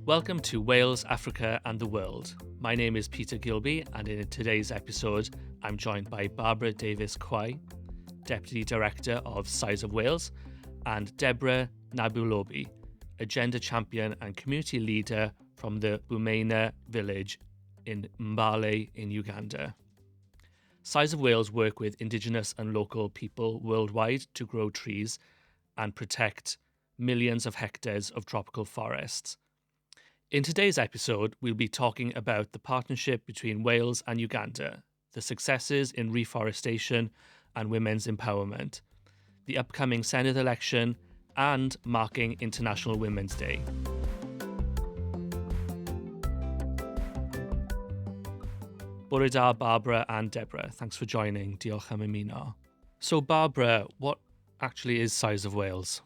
Welcome to Wales, Africa and the World. My name is Peter Gilbey, and in today's episode, I'm joined by Barbara Davies-Quy, Deputy Director of Size of Wales, and Deborah Nabulobi, a gender champion and community leader from the Byd-eang village in Mbale in Uganda. Size of Wales work with indigenous and local people worldwide to grow trees and protect millions of hectares of tropical forests. In today's episode, we'll be talking about the partnership between Wales and Uganda, the successes in reforestation and women's empowerment, the upcoming Senedd election, and marking International Women's Day. Bore da, Barbara and Deborah. Thanks for joining. Diolch am ymuno. So Barbara, what actually is Size of Wales?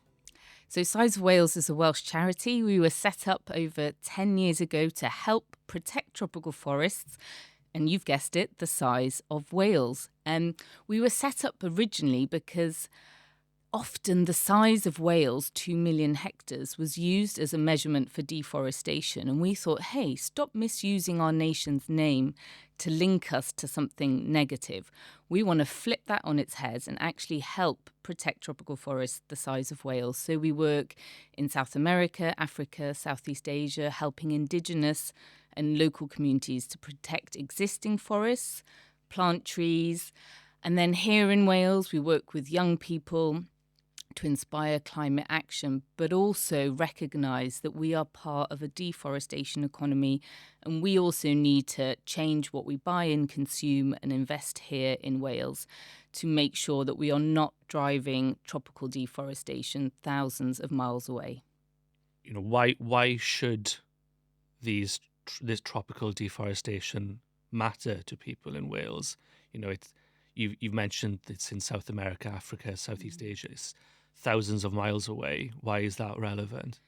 So Size of Wales is a Welsh charity. We were set up over 10 years ago to help protect tropical forests, and you've guessed it, the size of Wales. We were set up originally because often the size of Wales, 2 million hectares, was used as a measurement for deforestation. And we thought, hey, stop misusing our nation's name to link us to something negative. We want to flip that on its head and actually help protect tropical forests the size of Wales. So we work in South America, Africa, Southeast Asia, helping indigenous and local communities to protect existing forests, plant trees. And then here in Wales, we work with young people to inspire climate action, but also recognise that we are part of a deforestation economy, and we also need to change what we buy and consume and invest here in Wales to make sure that we are not driving tropical deforestation thousands of miles away. You know, why should this tropical deforestation matter to people in Wales? You know, you've mentioned it's in South America, Africa, Southeast Asia. It's thousands of miles away. Why is that relevant?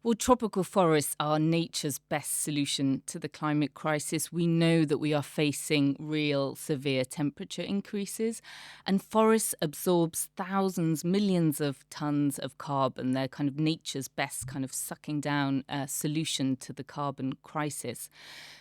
Well, tropical forests are nature's best solution to the climate crisis. We know that we are facing real severe temperature increases, and forests absorbs thousands, millions of tons of carbon. They're kind of nature's best kind of sucking down solution to the carbon crisis.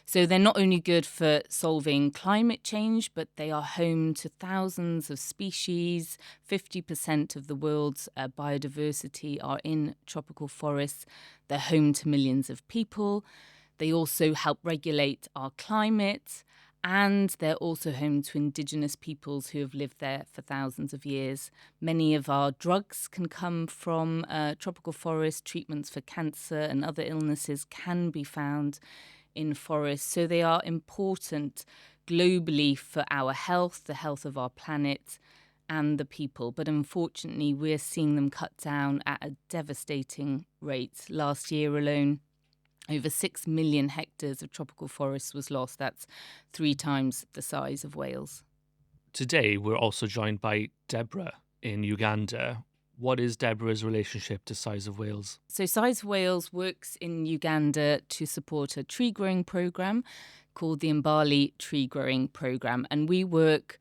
So they're not only good for solving climate change, but they are home to thousands of species. 50% of the world's biodiversity are in tropical forests. They're home to millions of people. They also help regulate our climate, and they're also home to indigenous peoples who have lived there for thousands of years. Many of our drugs can come from tropical forest. Treatments for cancer and other illnesses can be found in forests. So they are important globally for our health, the health of our planet, and the people. But unfortunately, we're seeing them cut down at a devastating rate. Last year alone, over 6 million hectares of tropical forests was lost. That's 3 times the size of Wales. Today, we're also joined by Deborah in Uganda. What is Deborah's relationship to Size of Wales? So Size of Wales works in Uganda to support a tree growing programme called the Mbale Tree Growing Programme. And we work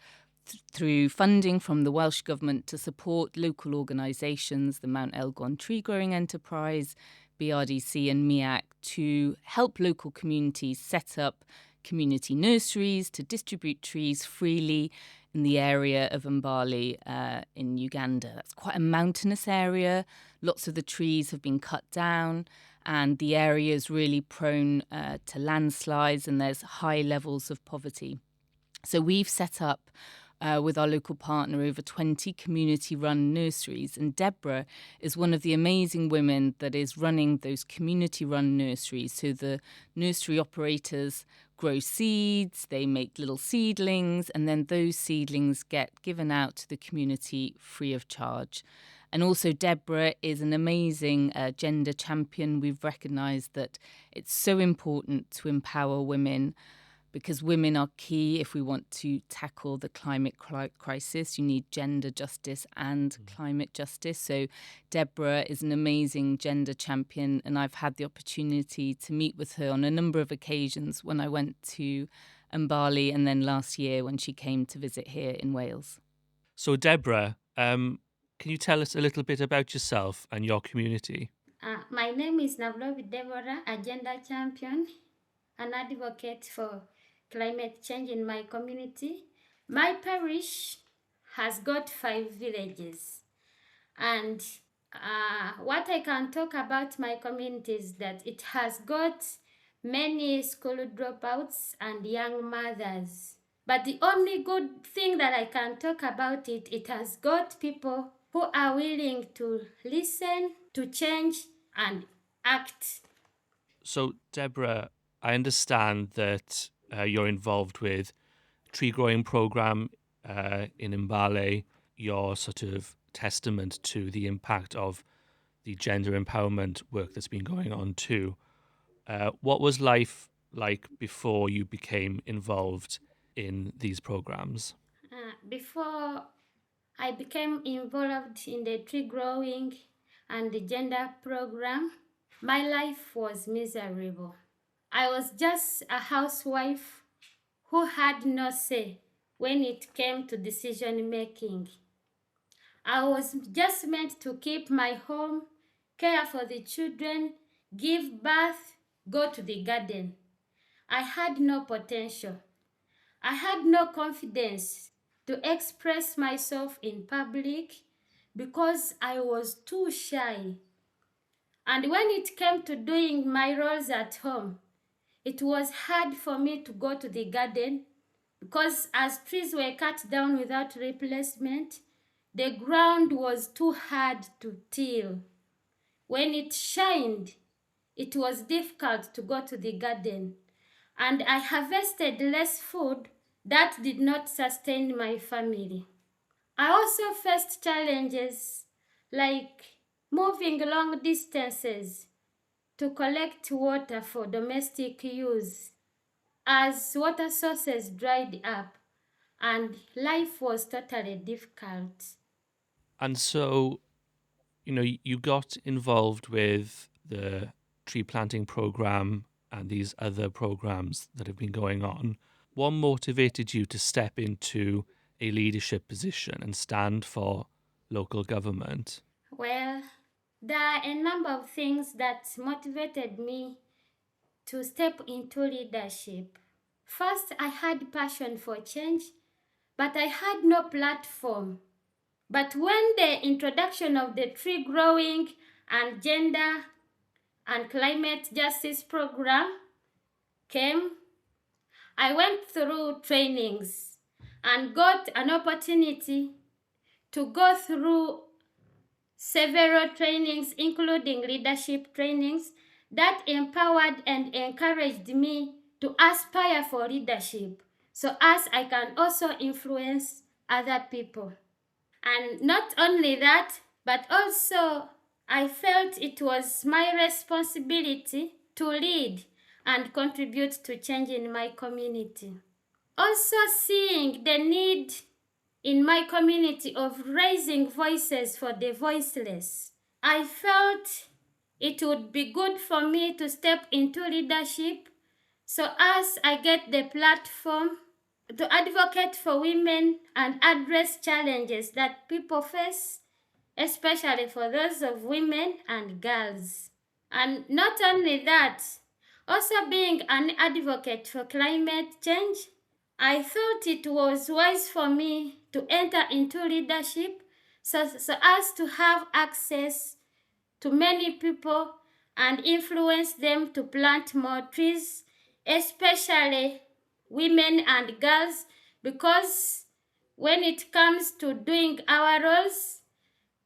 through funding from the Welsh Government to support local organisations, the Mount Elgon Tree Growing Enterprise, BRDC and MEAC, to help local communities set up community nurseries to distribute trees freely in the area of Mbale in Uganda. That's quite a mountainous area. Lots of the trees have been cut down, and the area is really prone to landslides, and there's high levels of poverty. So we've set up with our local partner over 20 community-run nurseries, and Deborah is one of the amazing women that is running those community-run nurseries. So the nursery operators grow seeds, they make little seedlings, and then those seedlings get given out to the community free of charge. And also Deborah is an amazing gender champion. We've recognised that it's so important to empower women, because women are key if we want to tackle the climate crisis. You need gender justice and climate justice. So Deborah is an amazing gender champion, and I've had the opportunity to meet with her on a number of occasions when I went to Mbale, and then last year when she came to visit here in Wales. So Deborah, can you tell us a little bit about yourself and your community? My name is Nabulobi Deborah, a gender champion, an advocate for climate change in my community. My parish has got 5 villages, and what I can talk about my community is that it has got many school dropouts and young mothers. But the only good thing that I can talk about it, it has got people who are willing to listen, to change, and act. So, Deborah, I understand that you're involved with tree growing program in Mbale. Your sort of testament to the impact of the gender empowerment work that's been going on too. What was life like before you became involved in these programs? Before I became involved in the tree growing and the gender program, my life was miserable. I was just a housewife who had no say when it came to decision making. I was just meant to keep my home, care for the children, give birth, go to the garden. I had no potential. I had no confidence to express myself in public because I was too shy. And when it came to doing my roles at home, it was hard for me to go to the garden because as trees were cut down without replacement, the ground was too hard to till. When it shined, it was difficult to go to the garden, and I harvested less food that did not sustain my family. I also faced challenges like moving long distances to collect water for domestic use as water sources dried up and life was totally difficult. And so, you got involved with the tree planting program and these other programs that have been going on. What motivated you to step into a leadership position and stand for local government? Well, there are a number of things that motivated me to step into leadership. First, I had passion for change, but I had no platform. But when the introduction of the tree growing and gender and climate justice program came, I went through trainings and got an opportunity to go through several trainings, including leadership trainings, that empowered and encouraged me to aspire for leadership so as I can also influence other people. And not only that, but also I felt it was my responsibility to lead and contribute to change in my community. Also seeing the need in my community of raising voices for the voiceless, I felt it would be good for me to step into leadership so as I get the platform to advocate for women and address challenges that people face, especially for those of women and girls. And not only that, also being an advocate for climate change, I thought it was wise for me to enter into leadership so as to have access to many people and influence them to plant more trees, especially women and girls, because when it comes to doing our roles,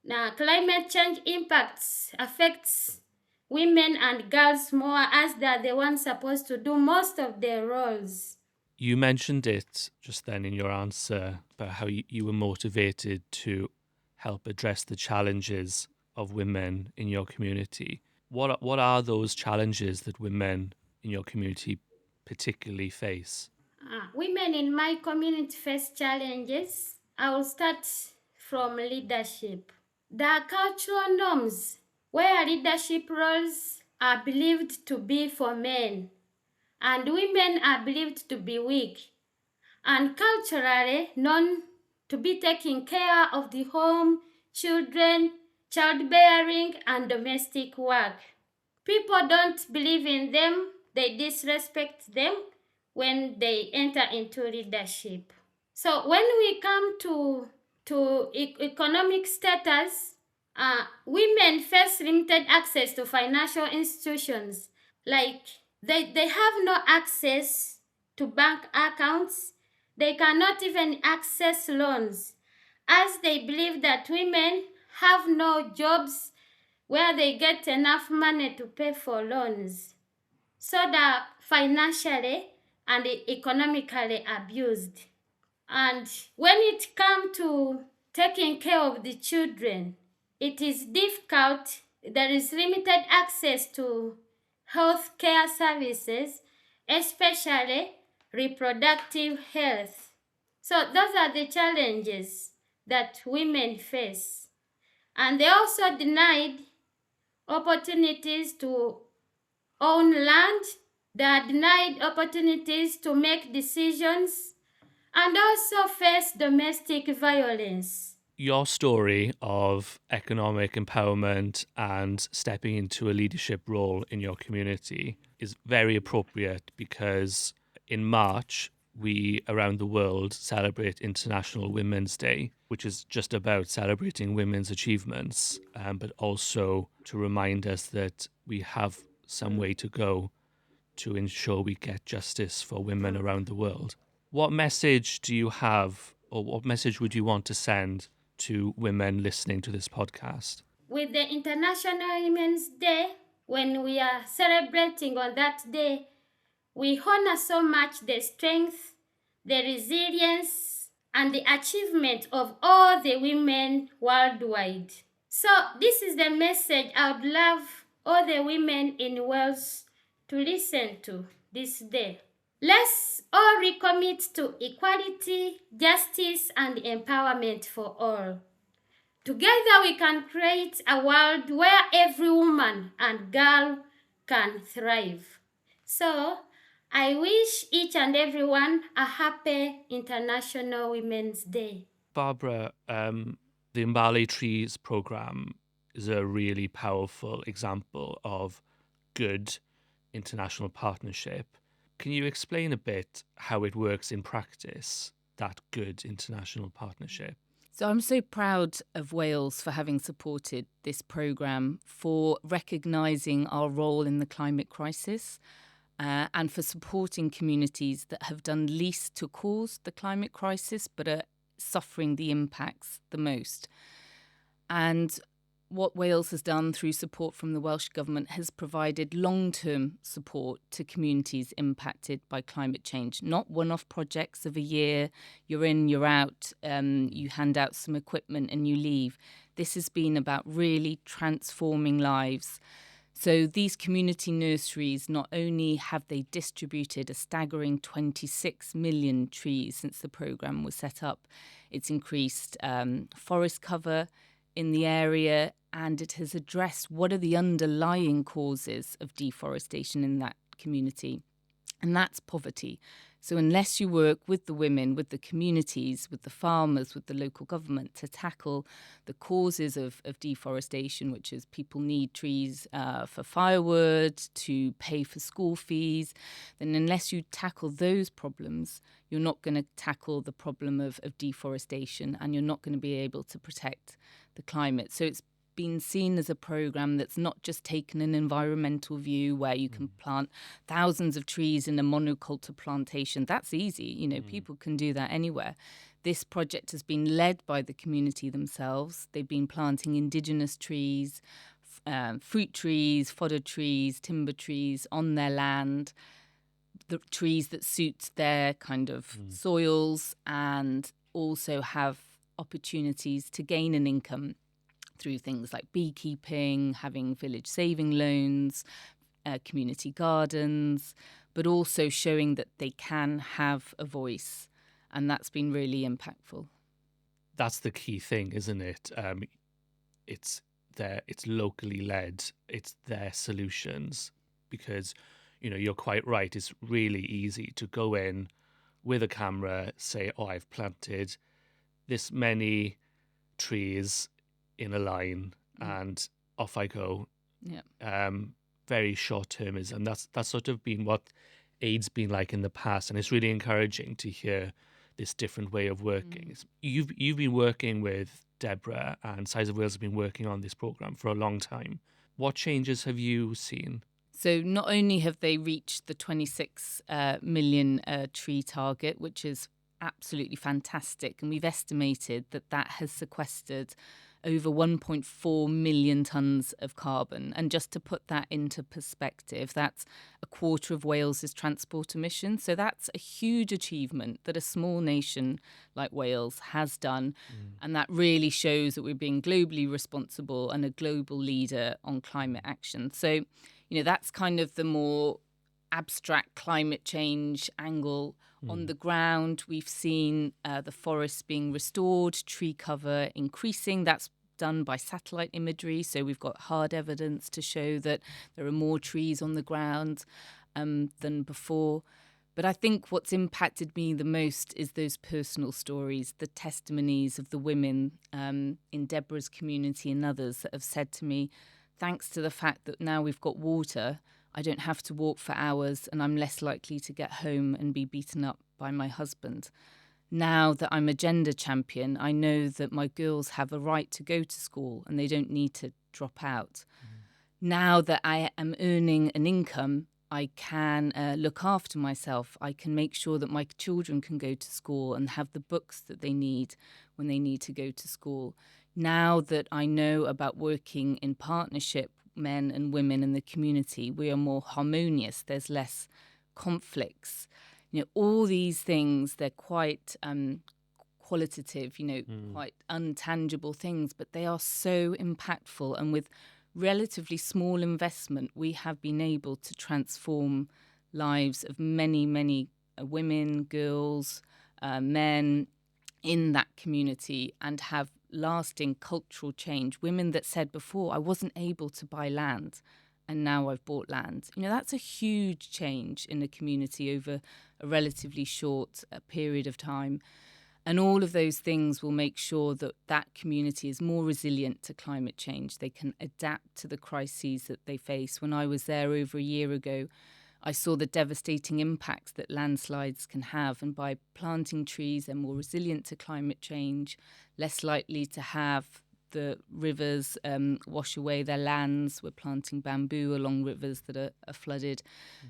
now climate change impacts affects women and girls more as they are the ones supposed to do most of their roles. You mentioned it just then in your answer about how you were motivated to help address the challenges of women in your community. What are those challenges that women in your community particularly face? Women in my community face challenges. I will start from leadership. There are cultural norms where leadership roles are believed to be for men, and women are believed to be weak, and culturally known to be taking care of the home, children, childbearing, and domestic work. People don't believe in them, they disrespect them when they enter into leadership. So when we come to economic status, women face limited access to financial institutions. Like they have no access to bank accounts. They cannot even access loans, as they believe that women have no jobs where they get enough money to pay for loans. So they're financially and economically abused. And when it comes to taking care of the children, it is difficult. There is limited access to health care services, especially reproductive health. So those are the challenges that women face. And they also denied opportunities to own land. They are denied opportunities to make decisions and also face domestic violence. Your story of economic empowerment and stepping into a leadership role in your community is very appropriate because in March, we around the world celebrate International Women's Day, which is just about celebrating women's achievements, but also to remind us that we have some way to go to ensure we get justice for women around the world. What message do you have, or what message would you want to send to women listening to this podcast? With the International Women's Day, when we are celebrating on that day, we honor so much the strength, the resilience, and the achievement of all the women worldwide. So this is the message I would love all the women in Wales to listen to this day. Let's all recommit to equality, justice, and empowerment for all. Together we can create a world where every woman and girl can thrive. So, I wish each and everyone a happy International Women's Day. Barbara, the Mbali Trees program is a really powerful example of good international partnership. Can you explain a bit how it works in practice, that good international partnership? So I'm so proud of Wales for having supported this programme, for recognising our role in the climate crisis, and for supporting communities that have done least to cause the climate crisis but are suffering the impacts the most. And what Wales has done through support from the Welsh Government has provided long-term support to communities impacted by climate change, not one-off projects of a year, you're in, you're out, you hand out some equipment and you leave. This has been about really transforming lives. So these community nurseries, not only have they distributed a staggering 26 million trees since the programme was set up, it's increased forest cover in the area, and it has addressed what are the underlying causes of deforestation in that community, and that's poverty. So unless you work with the women, with the communities, with the farmers, with the local government to tackle the causes of deforestation, which is people need trees for firewood, to pay for school fees, then unless you tackle those problems, you're not going to tackle the problem of deforestation, and you're not going to be able to protect the climate. So it's been seen as a programme that's not just taken an environmental view where you can plant thousands of trees in a monoculture plantation. That's easy, people can do that anywhere. This project has been led by the community themselves. They've been planting indigenous trees, fruit trees, fodder trees, timber trees on their land, the trees that suit their kind of soils, and also have opportunities to gain an income through things like beekeeping, having village saving loans, community gardens, but also showing that they can have a voice. And that's been really impactful. That's the key thing, isn't it? It's locally led, it's their solutions, because, you're quite right. It's really easy to go in with a camera, say, I've planted this many trees in a line, and off I go. Yeah. Very short-termism. That's sort of been what aid's been like in the past, and it's really encouraging to hear this different way of working. You've been working with Deborah, and Size of Wales have been working on this program for a long time. What changes have you seen? So not only have they reached the 26 million tree target, which is absolutely fantastic, and we've estimated that that has sequestered over 1.4 million tonnes of carbon. And just to put that into perspective, that's a quarter of Wales's transport emissions. So that's a huge achievement that a small nation like Wales has done. And that really shows that we're being globally responsible and a global leader on climate action. So, that's kind of the more abstract climate change angle. On the ground, we've seen the forests being restored, tree cover increasing. That's done by satellite imagery. So we've got hard evidence to show that there are more trees on the ground than before. But I think what's impacted me the most is those personal stories, the testimonies of the women in Deborah's community and others that have said to me, thanks to the fact that now we've got water, I don't have to walk for hours and I'm less likely to get home and be beaten up by my husband. Now that I'm a gender champion, I know that my girls have a right to go to school and they don't need to drop out. Now that I am earning an income, I can look after myself. I can make sure that my children can go to school and have the books that they need when they need to go to school. Now that I know about working in partnership, men and women in the community, we are more harmonious. There's less conflicts. All these things, they're quite qualitative, quite untangible things, but they are so impactful. And with relatively small investment, we have been able to transform lives of many, many women, girls, men in that community and have lasting cultural change. Women that said before, I wasn't able to buy land and now I've bought land. That's a huge change in a community over a relatively short period of time. And all of those things will make sure that that community is more resilient to climate change. They can adapt to the crises that they face. When I was there over a year ago, I saw the devastating impacts that landslides can have. And by planting trees, they're more resilient to climate change, less likely to have the rivers wash away their lands. We're planting bamboo along rivers that are flooded.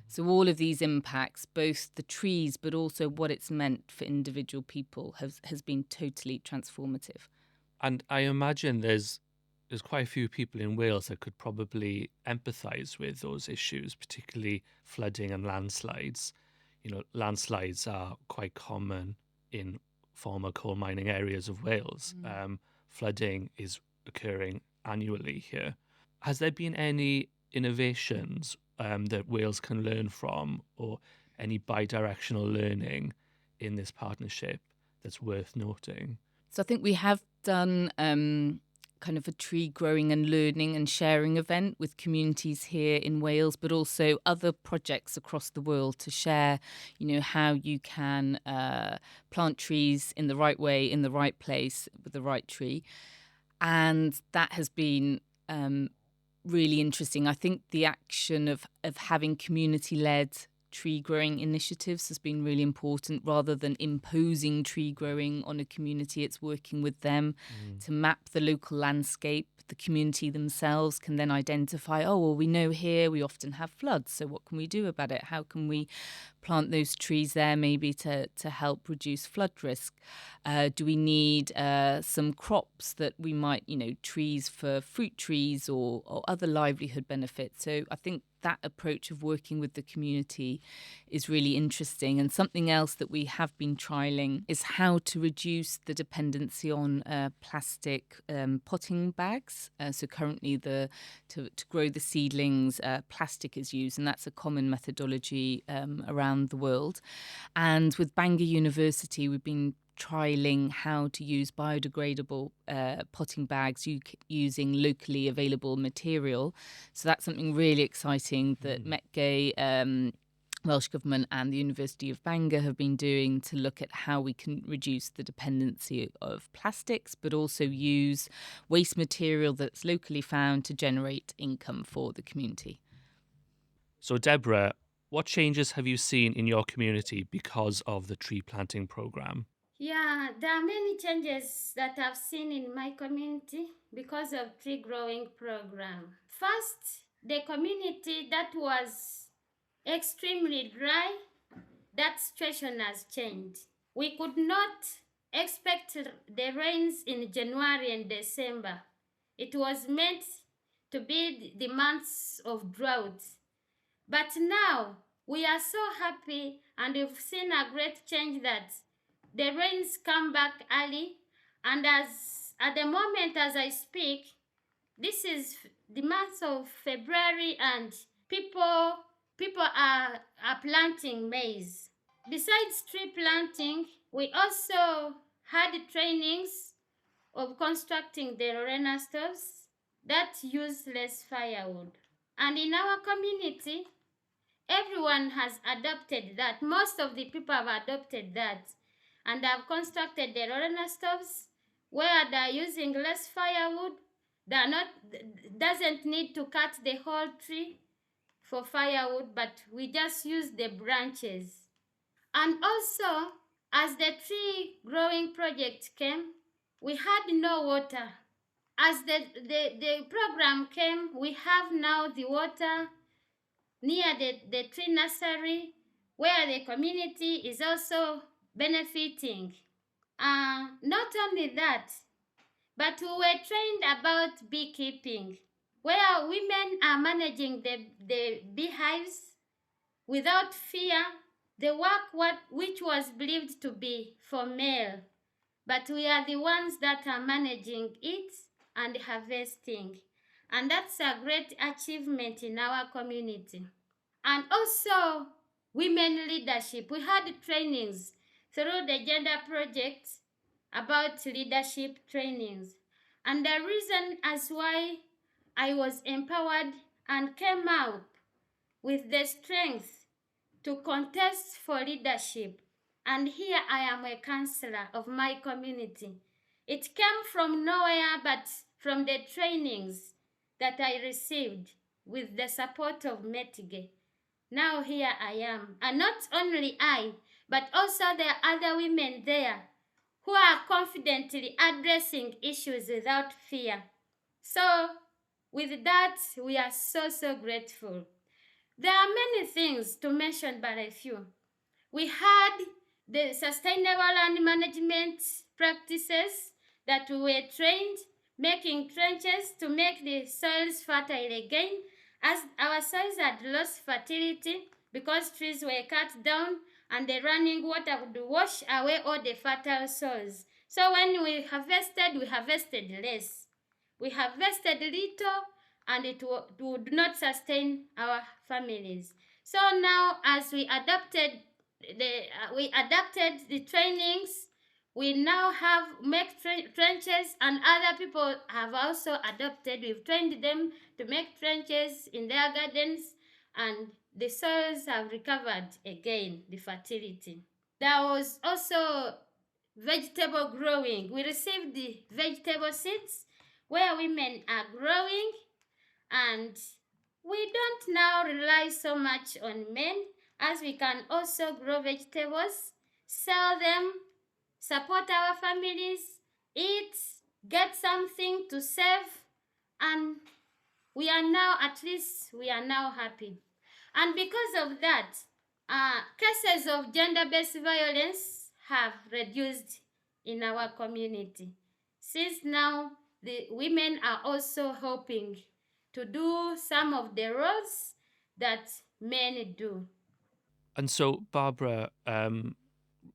So all of these impacts, both the trees, but also what it's meant for individual people has been totally transformative. And I imagine there's quite a few people in Wales that could probably empathise with those issues, particularly flooding and landslides. Landslides are quite common in former coal mining areas of Wales. Flooding is occurring annually here. Has there been any innovations that Wales can learn from, or any bi-directional learning in this partnership that's worth noting? So I think we have done kind of a tree growing and learning and sharing event with communities here in Wales, but also other projects across the world to share, how you can plant trees in the right way, in the right place, with the right tree. And that has been really interesting. I think the action of having community-led tree growing initiatives has been really important. Rather than imposing tree growing on a community, it's working with them to map the local landscape. The community themselves can then identify, we know here we often have floods, so what can we do about it? How can we plant those trees there maybe to help reduce flood risk? Do we need some crops that we might, trees for fruit trees or other livelihood benefits? So I think that approach of working with the community is really interesting. And something else that we have been trialling is how to reduce the dependency on plastic potting bags. So currently to grow the seedlings, plastic is used, and that's a common methodology around the world. And with Bangor University, we've been trialling how to use biodegradable potting bags using locally available material. So that's something really exciting that Metgay Welsh Government and the University of Bangor have been doing to look at how we can reduce the dependency of plastics, but also use waste material that's locally found to generate income for the community. So, Deborah, what changes have you seen in your community because of the tree planting program? Yeah, there are many changes that I've seen in my community because of tree growing program. First, the community that was extremely dry, that situation has changed. We could not expect the rains in January and December. It was meant to be the months of drought. But now we are so happy and we've seen a great change that the rains come back early, and as at the moment as I speak, this is the month of February, and people are planting maize. Besides tree planting, we also had trainings of constructing the Lorena stoves that use less firewood. And in our community, everyone has adopted that. Most of the people have adopted that and have constructed the Lorena stoves where they're using less firewood. They're not doesn't need to cut the whole tree for firewood, but we just use the branches. And also, as the tree growing project came, we had no water. As the program came, we have now the water near the tree nursery where the community is also benefiting. Not only that, but we were trained about beekeeping, where women are managing the beehives without fear. The work which was believed to be for male, but we are the ones that are managing it and harvesting. And that's a great achievement in our community. And also women leadership. We had trainings through the gender project about leadership trainings. And the reason as why I was empowered and came out with the strength to contest for leadership, and here I am a councillor of my community. It came from nowhere but from the trainings that I received with the support of Metige. Now here I am, and not only I, but also there are other women there who are confidently addressing issues without fear. So with that, we are so grateful. There are many things to mention, but a few. We had the sustainable land management practices that we were trained, making trenches to make the soils fertile again, as our soils had lost fertility because trees were cut down and the running water would wash away all the fertile soils. So when we harvested less. We harvested little, and it would not sustain our families. So now, as we adapted the trainings, we now have make trenches, and other people have also adopted. We've trained them to make trenches in their gardens, and the soils have recovered again the fertility. There was also vegetable growing. We received the vegetable seeds where women are growing, and we don't now rely so much on men, as we can also grow vegetables, sell them, support our families, eat, get something to save, and we are now happy. And because of that, cases of gender-based violence have reduced in our community, since now the women are also hoping to do some of the roles that men do. And so, Barbara,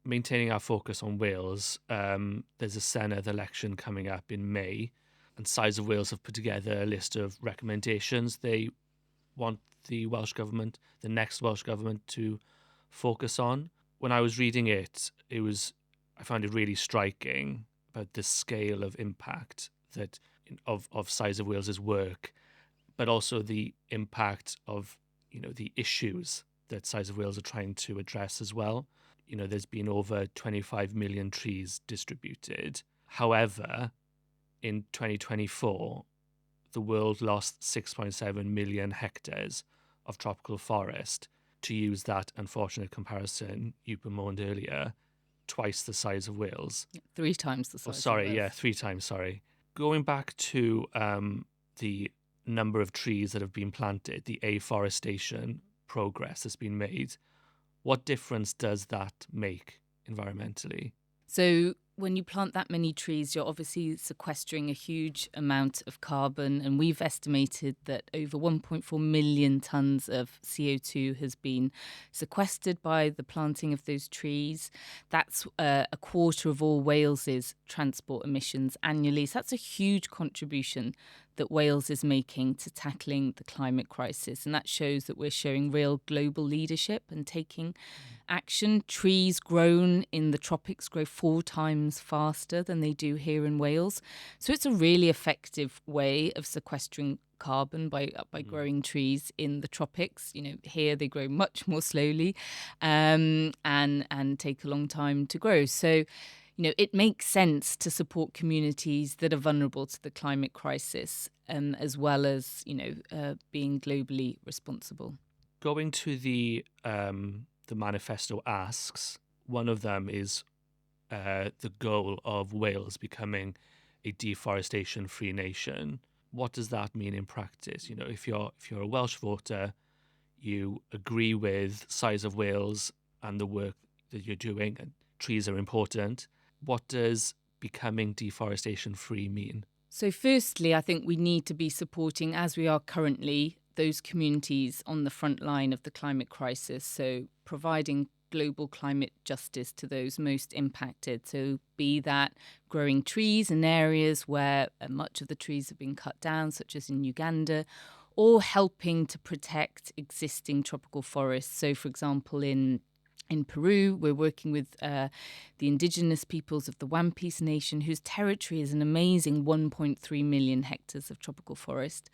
maintaining our focus on Wales, there's a Senedd election coming up in May, and Size of Wales have put together a list of recommendations they want the Welsh Government, the next Welsh Government, to focus on. When I was reading it, I found it really striking about the scale of impact that of Size of Wales's work, but also the impact of the issues that Size of Wales are trying to address as well. You know, there's been over 25 million trees distributed. However, in 2024, the world lost 6.7 million hectares of tropical forest. To use that unfortunate comparison you bemoaned earlier, twice the size of Wales. 3 times the size Oh, sorry, of Wales. yeah, 3 times, sorry. Going back to the number of trees that have been planted, the afforestation progress that's been made, what difference does that make environmentally? So when you plant that many trees, you're obviously sequestering a huge amount of carbon. And we've estimated that over 1.4 million tonnes of CO2 has been sequestered by the planting of those trees. That's a quarter of all Wales's transport emissions annually. So that's a huge contribution that Wales is making to tackling the climate crisis. And that shows that we're showing real global leadership and taking action. Trees grown in the tropics grow 4 times faster than they do here in Wales. So it's a really effective way of sequestering carbon by growing trees in the tropics. You know, here they grow much more slowly and take a long time to grow. So, you know, it makes sense to support communities that are vulnerable to the climate crisis, as well as, you know, being globally responsible. Going to the manifesto asks, one of them is the goal of Wales becoming a deforestation-free nation. What does that mean in practice? You know, if you're a Welsh voter, you agree with Size of Wales and the work that you're doing, and trees are important. What does becoming deforestation-free mean? So firstly, I think we need to be supporting, as we are currently, those communities on the front line of the climate crisis. So providing global climate justice to those most impacted. So be that growing trees in areas where much of the trees have been cut down, such as in Uganda, or helping to protect existing tropical forests. So, for example, in Peru, we're working with the indigenous peoples of the Wampis Nation, whose territory is an amazing 1.3 million hectares of tropical forest.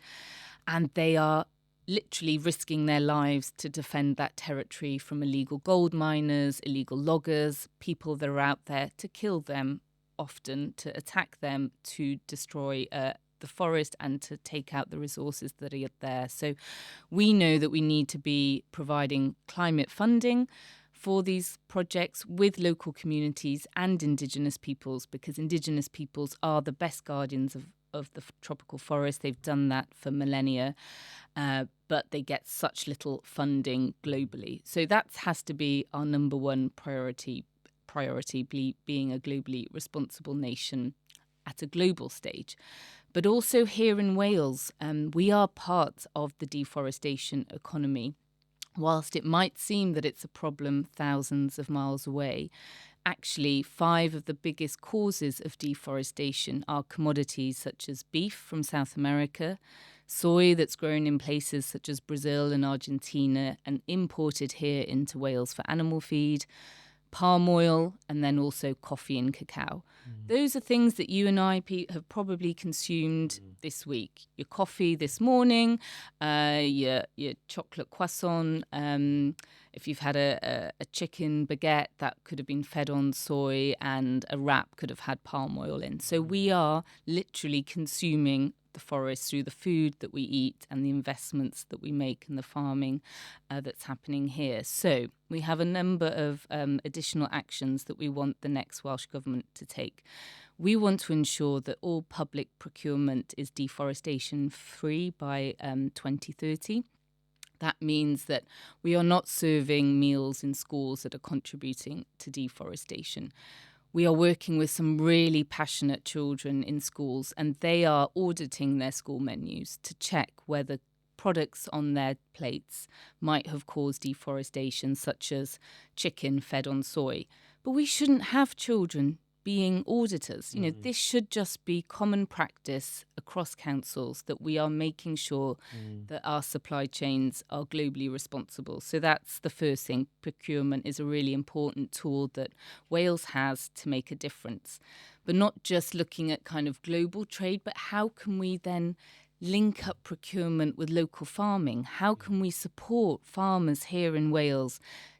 And they are literally risking their lives to defend that territory from illegal gold miners, illegal loggers, people that are out there to kill them, often to attack them, to destroy the forest and to take out the resources that are there. So we know that we need to be providing climate funding for these projects with local communities and indigenous peoples, because indigenous peoples are the best guardians of the tropical forest. They've done that for millennia, but they get such little funding globally. So that has to be our number one priority, being a globally responsible nation at a global stage. But also here in Wales, we are part of the deforestation economy. Whilst it might seem that it's a problem thousands of miles away, actually 5 of the biggest causes of deforestation are commodities such as beef from South America, soy that's grown in places such as Brazil and Argentina and imported here into Wales for animal feed, palm oil, and then also coffee and cacao. Those are things that you and I, Pete, have probably consumed this week. Your coffee this morning, your chocolate croissant. If you've had a chicken baguette, that could have been fed on soy, and a wrap could have had palm oil in. So we are literally consuming the forest through the food that we eat and the investments that we make in the farming that's happening here. So we have a number of additional actions that we want the next Welsh Government to take. We want to ensure that all public procurement is deforestation free by 2030. That means that we are not serving meals in schools that are contributing to deforestation. We are working with some really passionate children in schools, and they are auditing their school menus to check whether products on their plates might have caused deforestation, such as chicken fed on soy. But we shouldn't have children being auditors. You know, this should just be common practice across councils that we are making sure that our supply chains are globally responsible. So that's the first thing. Procurement is a really important tool that Wales has to make a difference. But not just looking at kind of global trade, but how can we then link up procurement with local farming? How can we support farmers here in Wales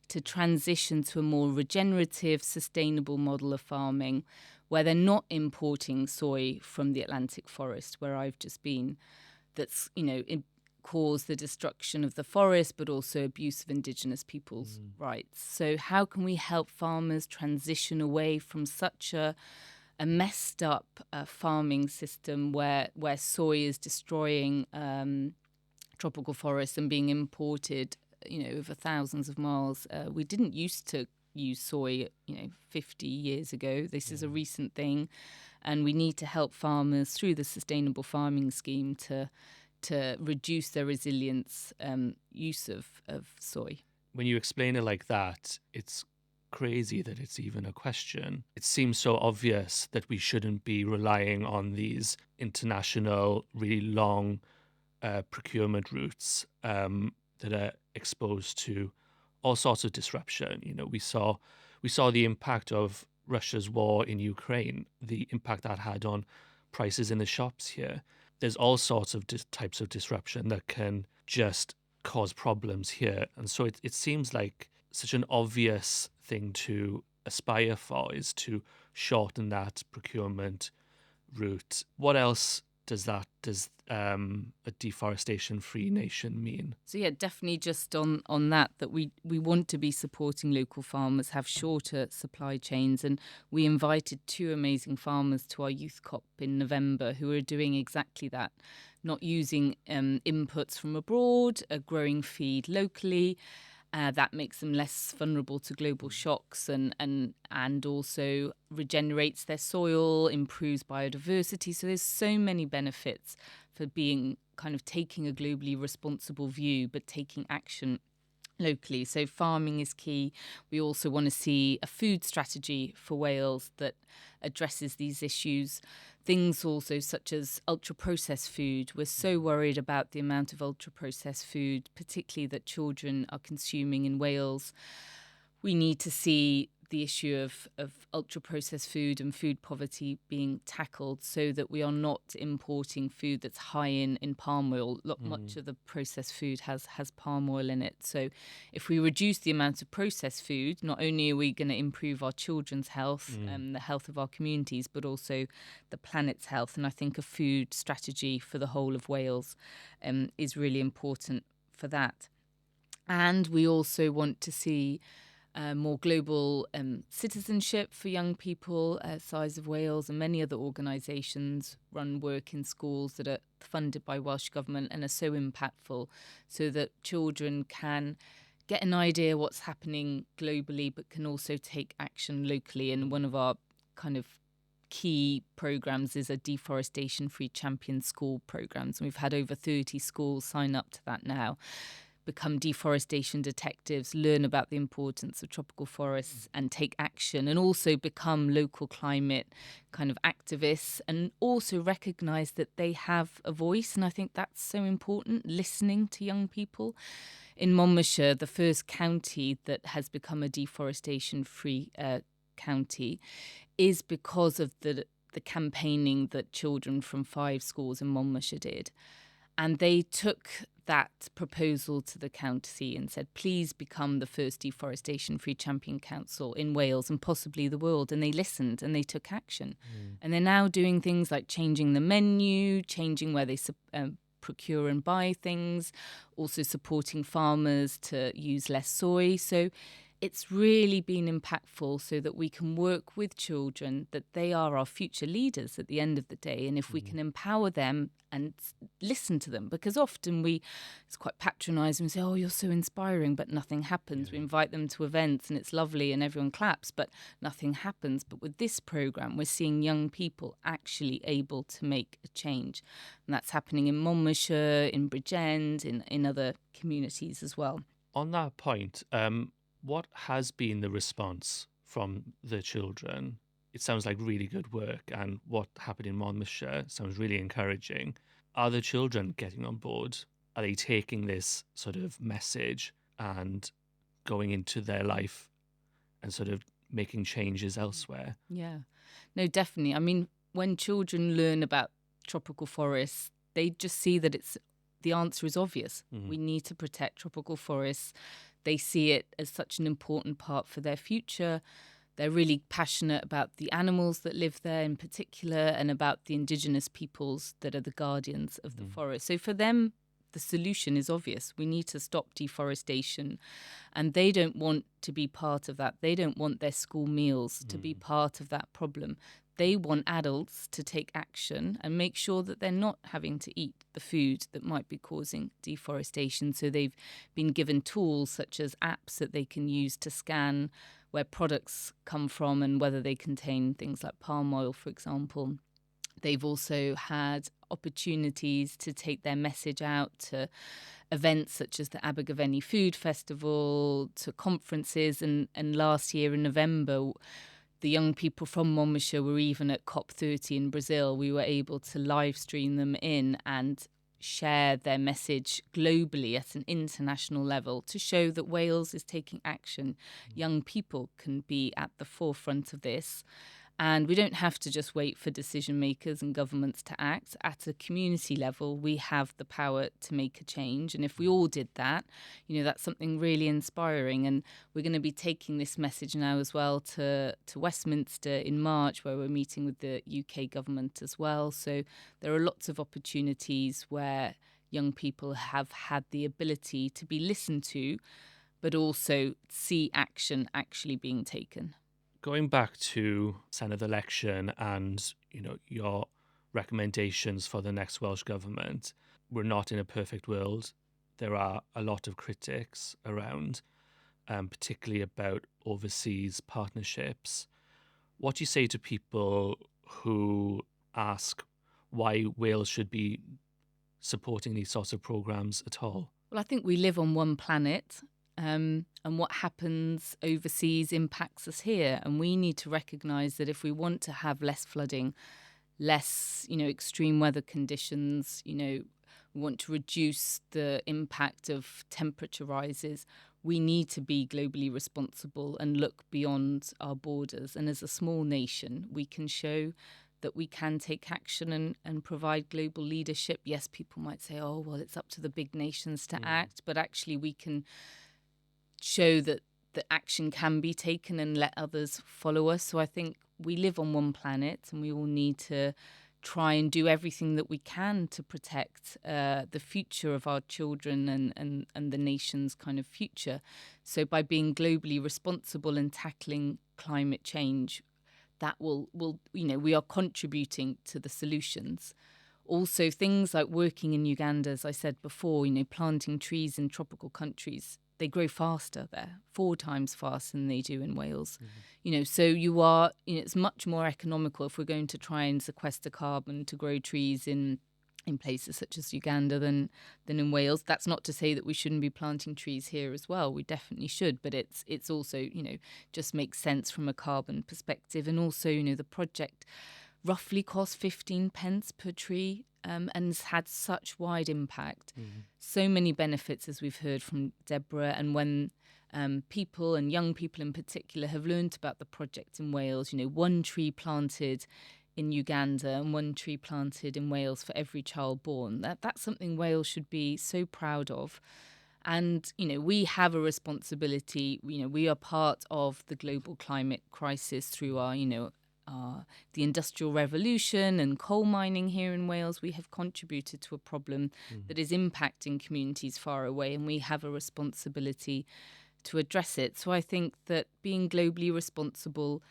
to transition to a more regenerative, sustainable model of farming where they're not importing soy from the Atlantic forest, where I've just been, that's, cause the destruction of the forest, but also abuse of indigenous people's rights. So how can we help farmers transition away from such a messed up farming system where soy is destroying tropical forests and being imported, over thousands of miles? We didn't used to use soy, 50 years ago. This is a recent thing, and we need to help farmers through the sustainable farming scheme to reduce their resilience use of soy. When you explain it like that, it's crazy that it's even a question. It seems so obvious that we shouldn't be relying on these international, really long procurement routes that are exposed to all sorts of disruption. We saw the impact of Russia's war in Ukraine, the impact that had on prices in the shops here. There's all sorts of types of disruption that can just cause problems here. And so it seems like such an obvious thing to aspire for is to shorten that procurement route. What else does a deforestation-free nation mean? So yeah, definitely just on that we want to be supporting local farmers, have shorter supply chains, and we invited 2 amazing farmers to our youth COP in November who are doing exactly that, not using inputs from abroad, growing feed locally. That makes them less vulnerable to global shocks and also regenerates their soil, improves biodiversity. So there's so many benefits for being kind of taking a globally responsible view, but taking action locally. So farming is key. We also want to see a food strategy for Wales that addresses these issues. Things also such as ultra-processed food. We're so worried about the amount of ultra-processed food, particularly that children are consuming in Wales. We need to see the issue of ultra-processed food and food poverty being tackled so that we are not importing food that's high in palm oil. Much of the processed food has palm oil in it. So if we reduce the amount of processed food, not only are we going to improve our children's health and the health of our communities, but also the planet's health. And I think a food strategy for the whole of Wales is really important for that. And we also want to see more global citizenship for young people. Size of Wales and many other organisations run work in schools that are funded by Welsh Government and are so impactful, so that children can get an idea what's happening globally but can also take action locally. And one of our kind of key programs is a deforestation-free champion school programs. And we've had over 30 schools sign up to that now, become deforestation detectives, learn about the importance of tropical forests and take action, and also become local climate kind of activists, and also recognise that they have a voice. And I think that's so important, listening to young people. In Monmouthshire, the first county that has become a deforestation-free county is because of the campaigning that children from 5 schools in Monmouthshire did. And they took that proposal to the county and said, please become the first deforestation-free champion council in Wales and possibly the world. And they listened and they took action. And they're now doing things like changing the menu, changing where they procure and buy things, also supporting farmers to use less soy. So it's really been impactful, so that we can work with children, that they are our future leaders at the end of the day. And if we can empower them and listen to them, because often it's quite patronising, we say, oh, you're so inspiring, but nothing happens. We invite them to events and it's lovely and everyone claps, but nothing happens. But with this programme, we're seeing young people actually able to make a change. And that's happening in Monmouthshire, in Byd-eang, in other communities as well. On that point, what has been the response from the children? It sounds like really good work, and what happened in Monmouthshire sounds really encouraging. Are the children getting on board? Are they taking this sort of message and going into their life and sort of making changes elsewhere? Yeah, no, definitely. I mean, when children learn about tropical forests, they just see that the answer is obvious. Mm-hmm. We need to protect tropical forests. They see it as such an important part for their future. They're really passionate about the animals that live there in particular, and about the indigenous peoples that are the guardians of the forest. So for them, the solution is obvious. We need to stop deforestation. And they don't want to be part of that. They don't want their school meals to be part of that problem. They want adults to take action and make sure that they're not having to eat the food that might be causing deforestation. So they've been given tools such as apps that they can use to scan where products come from and whether they contain things like palm oil, for example. They've also had opportunities to take their message out to events such as the Abergavenny Food Festival, to conferences. And last year in November, the young people from Monmouthshire were even at COP30 in Brazil. We were able to live stream them in and share their message globally at an international level to show that Wales is taking action. Young people can be at the forefront of this. And we don't have to just wait for decision makers and governments to act. At a community level, we have the power to make a change. And if we all did that, that's something really inspiring. And we're going to be taking this message now as well to Westminster in March, where we're meeting with the UK government as well. So there are lots of opportunities where young people have had the ability to be listened to, but also see action actually being taken. Going back to Senedd election and, your recommendations for the next Welsh Government, we're not in a perfect world. There are a lot of critics around, particularly about overseas partnerships. What do you say to people who ask why Wales should be supporting these sorts of programmes at all? Well, I think we live on one planet. And what happens overseas impacts us here. And we need to recognise that if we want to have less flooding, less, extreme weather conditions, we want to reduce the impact of temperature rises, we need to be globally responsible and look beyond our borders. And as a small nation, we can show that we can take action and provide global leadership. Yes, people might say, oh, well, it's up to the big nations to act, but actually we can show that the action can be taken and let others follow us. So I think we live on one planet and we all need to try and do everything that we can to protect the future of our children and the nation's kind of future. So by being globally responsible and tackling climate change, that will we are contributing to the solutions. Also, things like working in Uganda, as I said before, planting trees in tropical countries, they grow faster there, 4 times faster than they do in Wales. So it's much more economical if we're going to try and sequester carbon to grow trees in places such as Uganda than in Wales. That's not to say that we shouldn't be planting trees here as well. We definitely should, but it's also, just makes sense from a carbon perspective. And also, the project roughly costs 15 pence per tree. And has had such wide impact, so many benefits, as we've heard from Deborah. And when people and young people in particular have learned about the project in Wales, 1 tree planted in Uganda and 1 tree planted in Wales for every child born, that's something Wales should be so proud of. And, we have a responsibility. We are part of the global climate crisis through our, the Industrial Revolution and coal mining here in Wales. We have contributed to a problem that is impacting communities far away, and we have a responsibility to address it. So I think that being globally responsible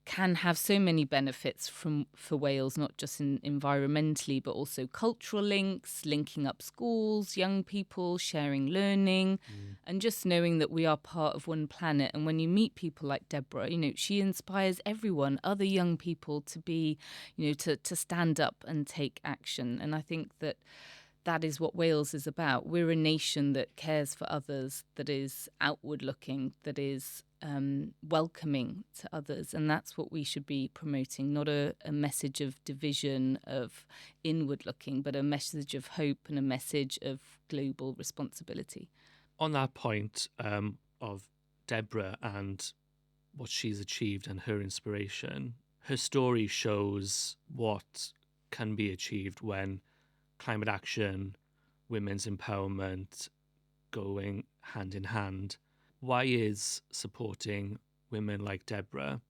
can have so many benefits for Wales, not just environmentally, but also cultural links, linking up schools, young people, sharing learning, and just knowing that we are part of one planet. And when you meet people like Deborah, she inspires everyone, other young people to be, to stand up and take action. And I think that is what Wales is about. We're a nation that cares for others, that is outward looking, that is welcoming to others. And that's what we should be promoting, not a message of division, of inward looking, but a message of hope and a message of global responsibility. On that point of Deborah and what she's achieved and her inspiration, her story shows what can be achieved when climate action, women's empowerment going hand in hand. Why is supporting women like Deborah,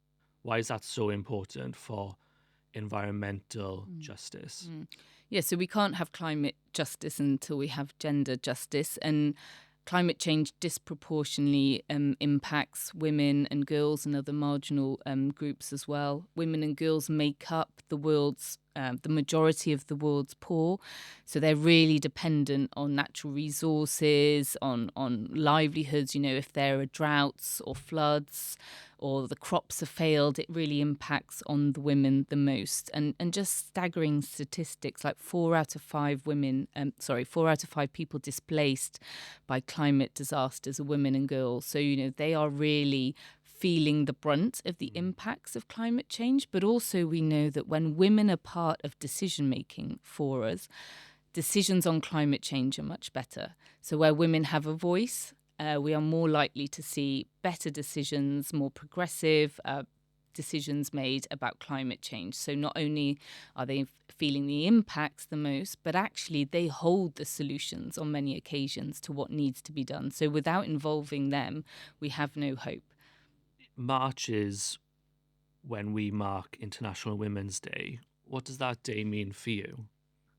why is that so important for environmental justice? Yeah, so we can't have climate justice until we have gender justice, and climate change disproportionately impacts women and girls and other marginal groups as well. Women and girls make up the majority of the world's poor, so they're really dependent on natural resources, on livelihoods. You know, if there are droughts or floods or the crops have failed, it really impacts on the women the most. And just staggering statistics, like 4 out of 5 people displaced by climate disasters are women and girls. So, you know, they are really feeling the brunt of the impacts of climate change. But also we know that when women are part of decision making for us, decisions on climate change are much better. So where women have a voice, we are more likely to see better decisions, more progressive decisions made about climate change. So not only are they feeling the impacts the most, but actually they hold the solutions on many occasions to what needs to be done. So without involving them, we have no hope. March is when we mark International Women's Day. What does that day mean for you?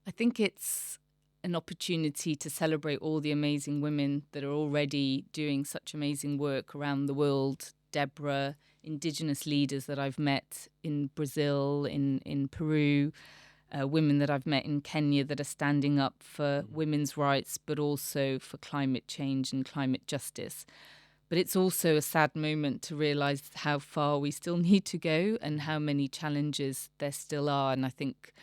I think it's an opportunity to celebrate all the amazing women that are already doing such amazing work around the world. Deborah, indigenous leaders that I've met in Brazil, in Peru, women that I've met in Kenya that are standing up for women's rights, but also for climate change and climate justice. But it's also a sad moment to realise how far we still need to go and how many challenges there still are. And I think,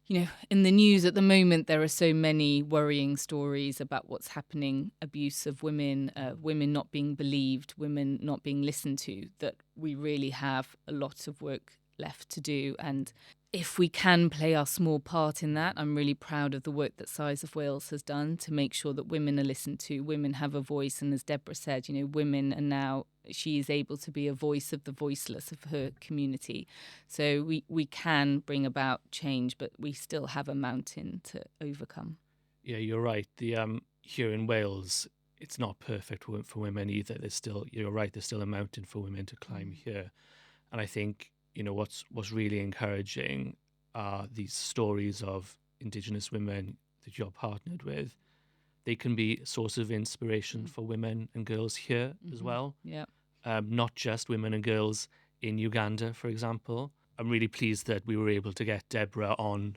you know, in the news at the moment, there are so many worrying stories about what's happening, abuse of women, women not being believed, women not being listened to, that we really have a lot of work left to do. And if we can play our small part in that, I'm really proud of the work that Size of Wales has done to make sure that women are listened to, women have a voice. And as Deborah said, you know, women are now, she is able to be a voice of the voiceless of her community. So we can bring about change, but we still have a mountain to overcome. Yeah, you're right. Here in Wales, it's not perfect for women either. You're right, there's still a mountain for women to climb here. And I think, you know, what's really encouraging are these stories of Indigenous women that you're partnered with. They can be a source of inspiration for women and girls here as well. Yeah. Not just women and girls in Uganda, for example. I'm really pleased that we were able to get Deborah on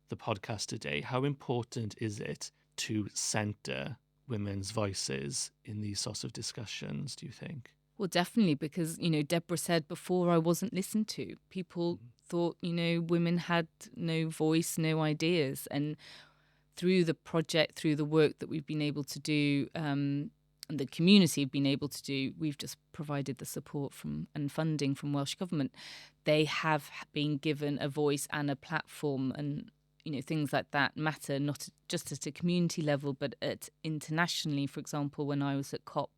the podcast today. How important is it to centre women's voices in these sorts of discussions, do you think? Well, definitely, because, you know, Deborah said before, I wasn't listened to. People thought, you know, women had no voice, no ideas. And through the project, through the work that we've been able to do, and the community have been able to do, we've just provided the support and funding from Welsh Government. They have been given a voice and a platform, and, you know, things like that matter, not just at a community level, but internationally. For example, when I was at COP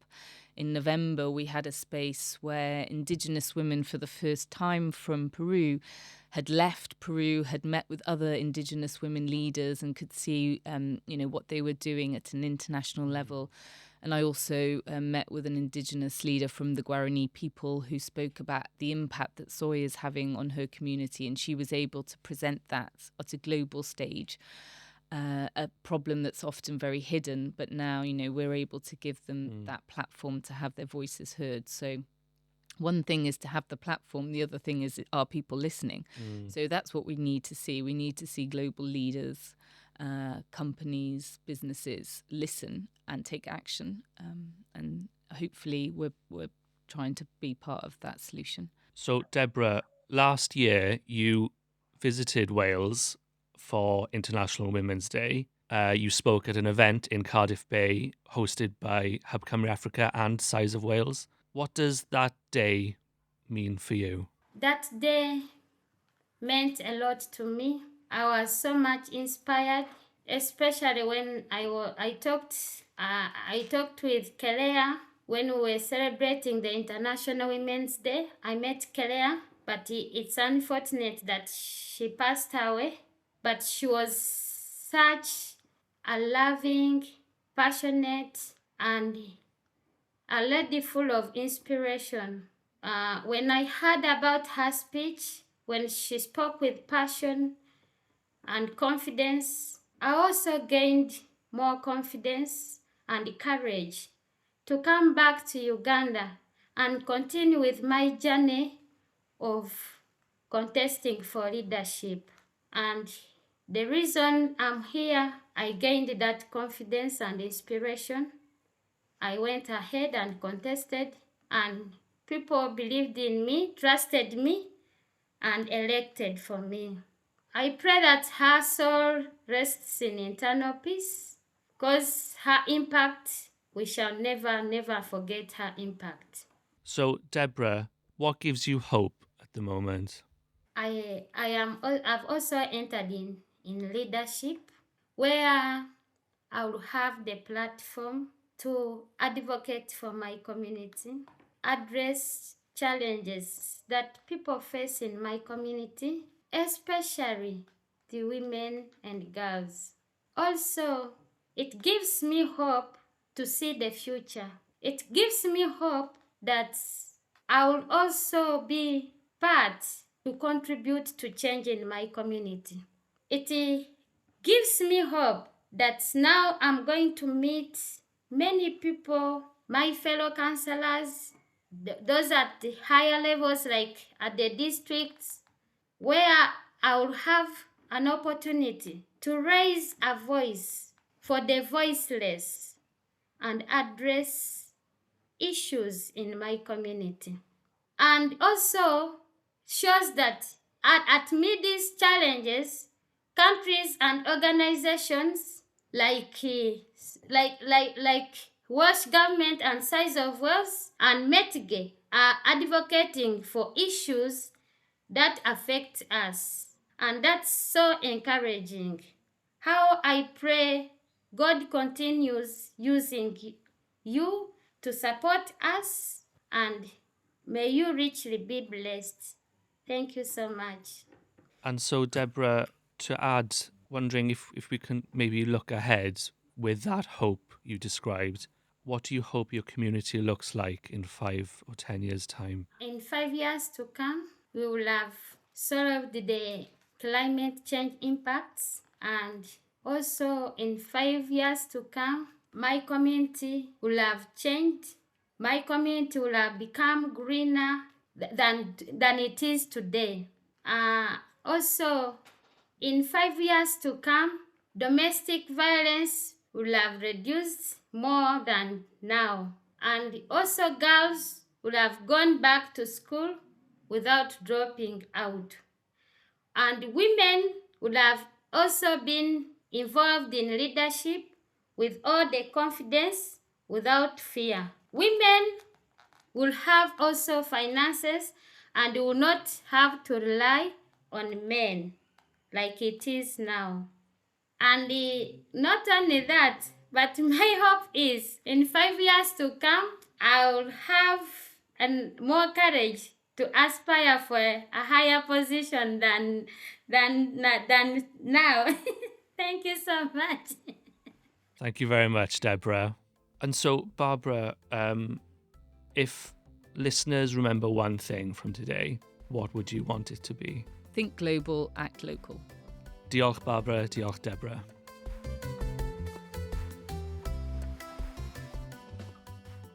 in November, we had a space where Indigenous women for the first time from Peru had left Peru, had met with other Indigenous women leaders and could see, you know, what they were doing at an international level. And I also met with an Indigenous leader from the Guarani people who spoke about the impact that soy is having on her community. And she was able to present that at a global stage. A problem that's often very hidden, but now, you know, we're able to give them that platform to have their voices heard. So one thing is to have the platform, the other thing is, are people listening? So that's what we need to see. We need to see global leaders, companies, businesses listen and take action. And hopefully we're trying to be part of that solution. So, Deborah, last year you visited Wales for International Women's Day. You spoke at an event in Cardiff Bay hosted by Cymru Africa and Size of Wales. What does that day mean for you? That day meant a lot to me. I was so much inspired, especially when I talked with Kelea when we were celebrating the International Women's Day. I met Kelea, but it's unfortunate that she passed away. But she was such a loving, passionate, and a lady full of inspiration. When I heard about her speech, when she spoke with passion and confidence, I also gained more confidence and courage to come back to Uganda and continue with my journey of contesting for leadership. And the reason I'm here, I gained that confidence and inspiration. I went ahead and contested, and people believed in me, trusted me, and elected for me. I pray that her soul rests in eternal peace, because her impact, we shall never, never forget her impact. So, Deborah, what gives you hope at the moment? I've also entered in leadership, where I will have the platform to advocate for my community, address challenges that people face in my community, especially the women and girls. Also, it gives me hope to see the future. It gives me hope that I will also be part to contribute to change in my community. It gives me hope that now I'm going to meet many people, my fellow councillors, those at the higher levels, like at the districts, where I will have an opportunity to raise a voice for the voiceless and address issues in my community. And also shows that amid these challenges, countries and organizations like Welsh Government and Size of Wales and Metige are advocating for issues that affect us. And that's so encouraging. How I pray God continues using you to support us, and may you richly be blessed. Thank you so much. And so, Deborah, to add, wondering if we can maybe look ahead with that hope you described, what do you hope your community looks like in 5 or 10 years' time? In 5 years to come, we will have solved the climate change impacts, and also in 5 years to come, my community will have changed. My community will have become greener than it is today. Also, in 5 years to come, domestic violence will have reduced more than now. And also girls will have gone back to school without dropping out. And women would have also been involved in leadership with all the confidence, without fear. Women will have also finances and will not have to rely on men like it is now. And not only that, but my hope is in 5 years to come, I will have more courage to aspire for a higher position than now. Thank you so much. Thank you very much, Deborah. And so, Barbara, if listeners remember one thing from today, what would you want it to be? Think global, act local. Diolch, Barbara. Diolch, Deborah.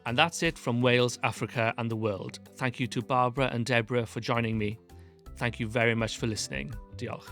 And that's it from Wales, Africa and the world. Thank you to Barbara and Deborah for joining me. Thank you very much for listening. Diolch.